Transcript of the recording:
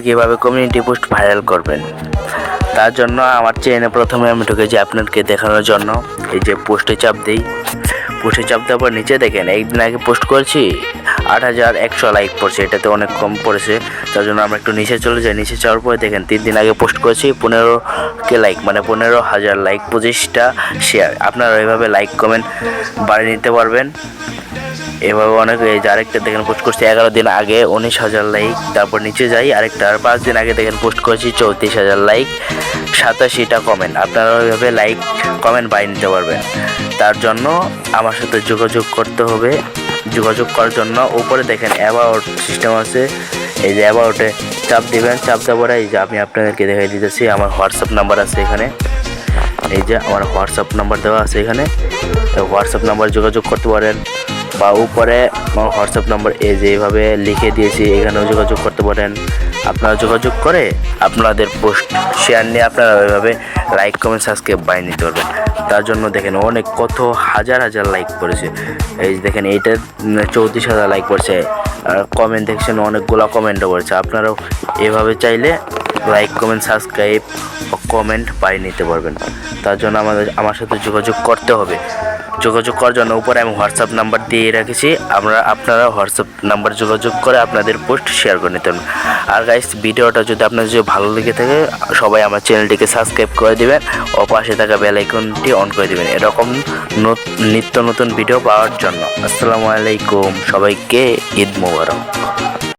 কীভাবে community post viral করবেন। তার জন্য আমার চ্যানেলে প্রথমে আমি ঢুকেছি আপনাদেরকে দেখানোর জন্য। এই যে পোস্টে চাপ দিই, পোস্টে চাপ দেওয়ার পর নিচে দেখেন একদিন আগে পোস্ট করেছি 8100 লাইক পড়ছে, এটাতে অনেক কম পড়েছে। তার জন্য আমরা একটু নিচে চলে যাই। নিচে যাওয়ার পরে দেখেন 3 দিন আগে পোস্ট করেছি 15K লাইক, মানে 15,000 লাইক, 25টা শেয়ার। আপনারা এইভাবে লাইক কমেন্ট বাড়িয়ে নিতে পারবেন। এভাবে অনেক। এই যে আরেকটা দেখেন পোস্ট করছি 11 দিন আগে 19,000 লাইক। তারপর নিচে যাই, আরেকটা আর 5 দিন আগে দেখেন পোস্ট করেছি 34,000 লাইক, 87টা কমেন্ট। আপনারা ওইভাবে লাইক কমেন্ট বাড়িয়ে নিতে পারবেন। তার জন্য আমার সাথে যোগাযোগ করতে হবে। যোগাযোগ করার জন্য উপরে দেখেন অ্যাবাউট সিস্টেম আছে। এই যে অ্যাবাউটে চাপ দিবেন। চাপ দেওয়ার পরে এই যে আমি আপনাদেরকে দেখাই দিতেছি, আমার হোয়াটসঅ্যাপ নাম্বার আছে এখানে। এই যে আমার হোয়াটসঅ্যাপ নাম্বার দেওয়া আছে এখানে, হোয়াটসঅ্যাপ নাম্বার যোগাযোগ করতে পারেন। বা উপরে আমার হোয়াটসঅ্যাপ নাম্বার এই যে এইভাবে লিখে দিয়েছি, এখানেও যোগাযোগ করতে পারেন। আপনারা যোগাযোগ করে আপনাদের পোস্ট শেয়ার নিয়ে আপনারা ওইভাবে লাইক কমেন্ট সাবস্ক্রাইব বানিয়ে নিতে পারবেন। তার জন্য দেখেন অনেক কত হাজার লাইক পড়েছে। এই দেখেন এইটা 34,000 লাইক পড়ছে, আর কমেন্ট দেখছেন অনেকগুলো কমেন্টও পড়ছে। আপনারাও এভাবে চাইলে লাইক কমেন্ট সাবস্ক্রাইব ও কমেন্ট বানিয়ে নিতে পারবেন। তার জন্য আমার সাথে যোগাযোগ করতে হবে। যোগাযোগ করার জন্য উপরে আমি হোয়াটসঅ্যাপ নাম্বার দিয়ে রেখেছি, আপনারা হোয়াটসঅ্যাপ নাম্বার যোগাযোগ করে আপনাদের পোস্ট শেয়ার করে নিতে পারেন। আর গাইস, ভিডিওটা যদি আপনাদের ভালো লেগে থাকে সবাই আমার চ্যানেলটিকে সাবস্ক্রাইব করে দিবেন ও পাশে থাকা বেল আইকনটি অন করে দিবেন এরকম নিত্য নতুন ভিডিও পাওয়ার জন্য। আসসালামু আলাইকুম, সবাইকে ঈদ মোবারক।